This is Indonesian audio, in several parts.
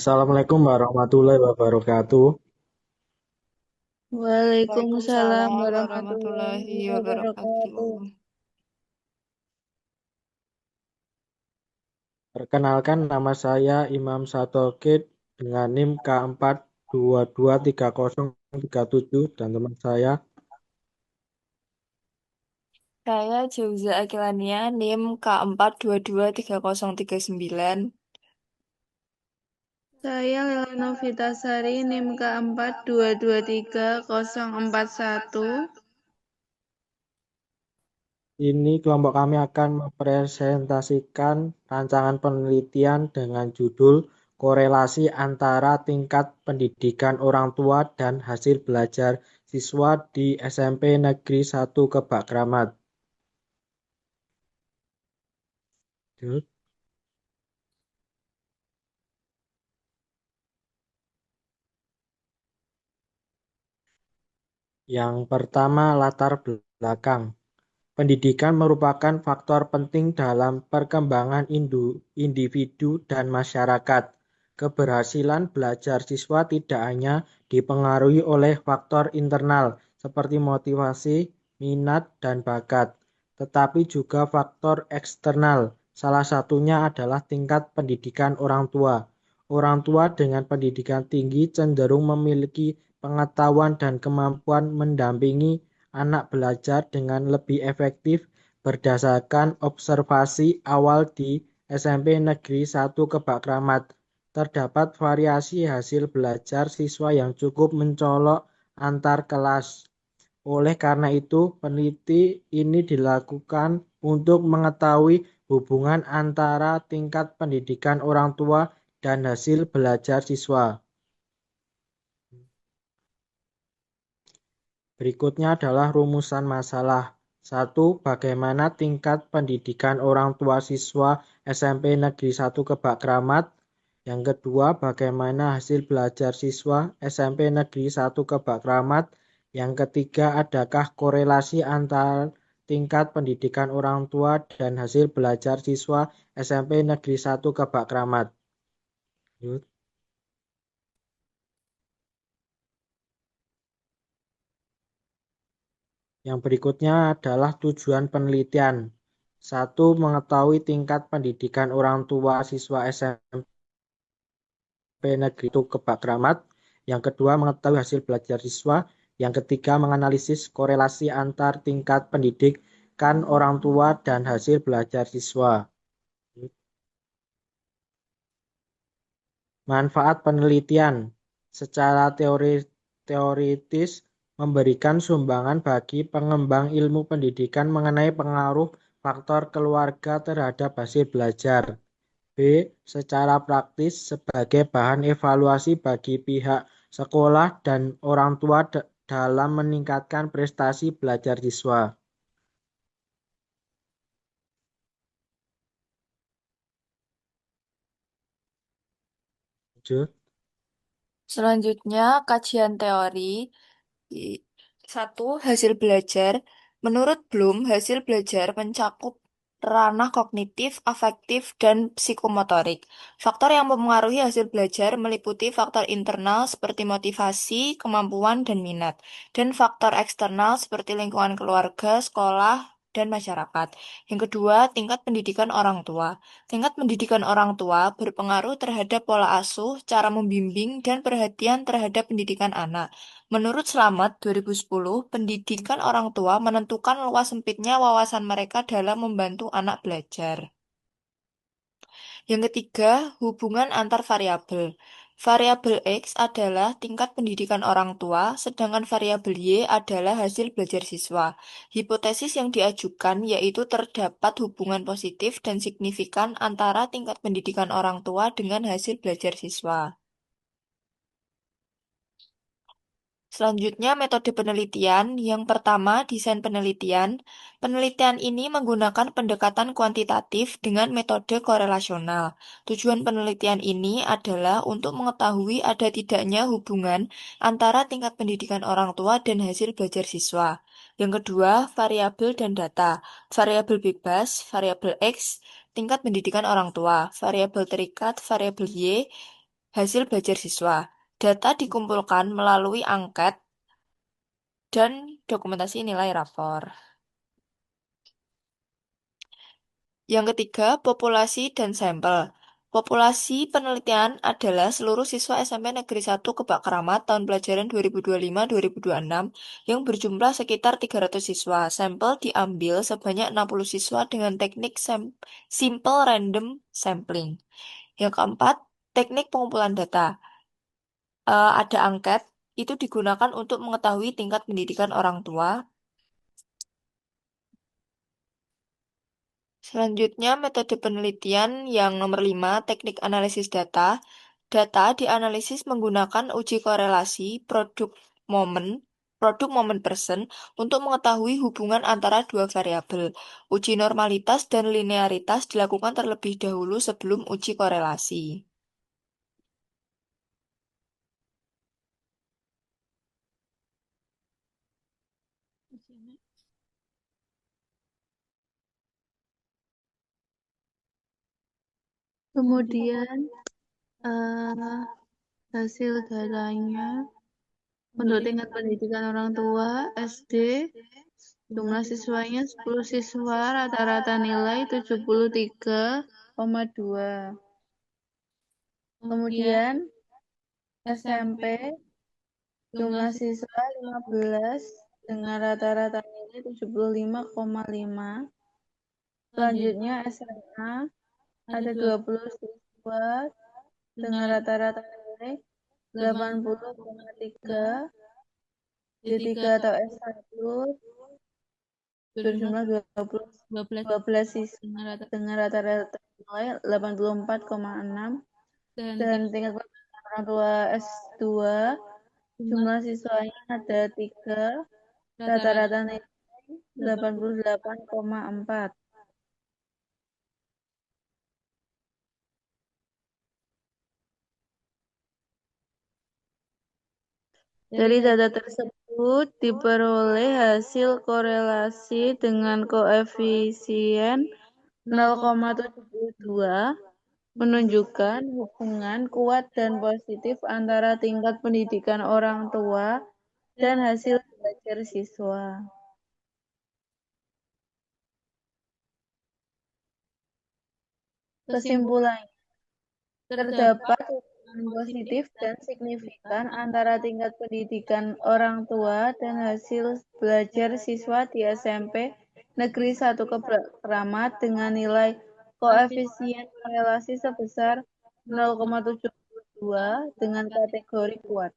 Assalamualaikum warahmatullahi wabarakatuh. Waalaikumsalam Waalaikumsalam warahmatullahi warahmatullahi wabarakatuh. wabarakatuh. Perkenalkan nama saya Imam Satokit dengan NIM K4223037 dan teman saya. Saya Jauza Akilania, NIM K4223039. Saya Lelana Vitasari, NIM K4223041. Ini kelompok kami akan mempresentasikan rancangan penelitian dengan judul Korelasi antara tingkat pendidikan orang tua dan hasil belajar siswa di SMP Negeri 1 Kebak Kramat. Yang pertama, latar belakang. Pendidikan merupakan faktor penting dalam perkembangan individu dan masyarakat. Keberhasilan belajar siswa tidak hanya dipengaruhi oleh faktor internal seperti motivasi, minat, dan bakat, tetapi juga faktor eksternal. Salah satunya adalah tingkat pendidikan orang tua. Orang tua dengan pendidikan tinggi cenderung memiliki pengetahuan dan kemampuan mendampingi anak belajar dengan lebih efektif berdasarkan observasi awal di SMP Negeri 1 Kebak Kramat. Terdapat variasi hasil belajar siswa yang cukup mencolok antar kelas. Oleh karena itu, peneliti ini dilakukan untuk mengetahui hubungan antara tingkat pendidikan orang tua dan hasil belajar siswa. Berikutnya adalah rumusan masalah. Satu, bagaimana tingkat pendidikan orang tua siswa SMP Negeri 1 Kebak Kramat. Yang kedua, bagaimana hasil belajar siswa SMP Negeri 1 Kebak Kramat. Yang ketiga, adakah korelasi antara tingkat pendidikan orang tua dan hasil belajar siswa SMP Negeri 1 Kebak Kramat. Yang berikutnya adalah tujuan penelitian. Satu, mengetahui tingkat pendidikan orang tua siswa SMP Negeri 1 Kebak Kramat. Yang kedua, mengetahui hasil belajar siswa. Yang ketiga, menganalisis korelasi antar tingkat pendidikan orang tua dan hasil belajar siswa. Manfaat penelitian secara teoritis memberikan sumbangan bagi pengembang ilmu pendidikan mengenai pengaruh faktor keluarga terhadap hasil belajar. B. Secara praktis sebagai bahan evaluasi bagi pihak sekolah dan orang tua dalam meningkatkan prestasi belajar siswa. Lanjut. Selanjutnya, kajian teori. I- Satu, hasil belajar. Menurut Bloom, hasil belajar mencakup ranah kognitif, afektif, dan psikomotorik. Faktor yang mempengaruhi hasil belajar meliputi faktor internal seperti motivasi, kemampuan, dan minat, dan faktor eksternal seperti lingkungan keluarga, sekolah, dan masyarakat. Yang kedua, tingkat pendidikan orang tua. Tingkat pendidikan orang tua berpengaruh terhadap pola asuh, cara membimbing, dan perhatian terhadap pendidikan anak. Menurut Slamet 2010, pendidikan orang tua menentukan luas sempitnya wawasan mereka dalam membantu anak belajar. Yang ketiga, hubungan antar variabel. Variabel X adalah tingkat pendidikan orang tua, sedangkan variabel Y adalah hasil belajar siswa. Hipotesis yang diajukan yaitu terdapat hubungan positif dan signifikan antara tingkat pendidikan orang tua dengan hasil belajar siswa. Selanjutnya, metode penelitian. Yang pertama, desain penelitian. Penelitian ini menggunakan pendekatan kuantitatif dengan metode korelasional. Tujuan penelitian ini adalah untuk mengetahui ada tidaknya hubungan antara tingkat pendidikan orang tua dan hasil belajar siswa. Yang kedua, variabel dan data. Variabel bebas, variabel X, tingkat pendidikan orang tua. Variabel terikat, variabel Y, hasil belajar siswa. Data dikumpulkan melalui angket dan dokumentasi nilai rapor. Yang ketiga, populasi dan sampel. Populasi penelitian adalah seluruh siswa SMP Negeri 1 Kebak Keramat tahun pelajaran 2025-2026 yang berjumlah sekitar 300 siswa. Sampel diambil sebanyak 60 siswa dengan teknik simple random sampling. Yang keempat, teknik pengumpulan data. Ada angket, itu digunakan untuk mengetahui tingkat pendidikan orang tua. Selanjutnya, metode penelitian yang nomor 5, teknik analisis data. Data dianalisis menggunakan uji korelasi produk momen person untuk mengetahui hubungan antara dua variabel. Uji normalitas dan linearitas dilakukan terlebih dahulu sebelum uji korelasi. Kemudian hasil datanya untuk tingkat pendidikan orang tua SD, jumlah siswanya 10 siswa, rata-rata nilai 73,2. Kemudian SMP, jumlah siswa 15 dengan rata-rata nilai 75,5. Selanjutnya SMA ada 20 siswa dengan rata-rata nilai 80,3. D3 atau S1 berjumlah 12 siswa dengan rata-rata nilai 84,6. Dan tingkat pendidikan orang tua S2 jumlah siswanya ada 3, rata-rata nilai 88,4. Dari data tersebut diperoleh hasil korelasi dengan koefisien 0,72 menunjukkan hubungan kuat dan positif antara tingkat pendidikan orang tua dan hasil belajar siswa. Kesimpulannya, terdapat hubungan positif dan signifikan antara tingkat pendidikan orang tua dan hasil belajar siswa di SMP Negeri 1 Kebak Keramat dengan nilai koefisien korelasi sebesar 0,72 dengan kategori kuat.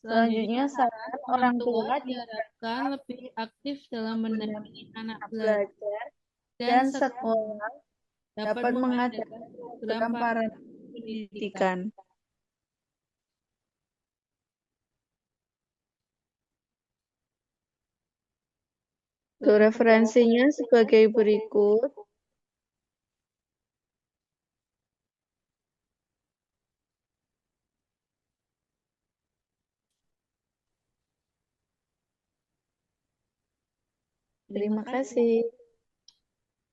Selanjutnya, saran orang tua diharapkan lebih aktif dalam mendampingi anak belajar dan sekolah dapat mengadakan program pendidikan. Referensinya sebagai berikut. Terima kasih.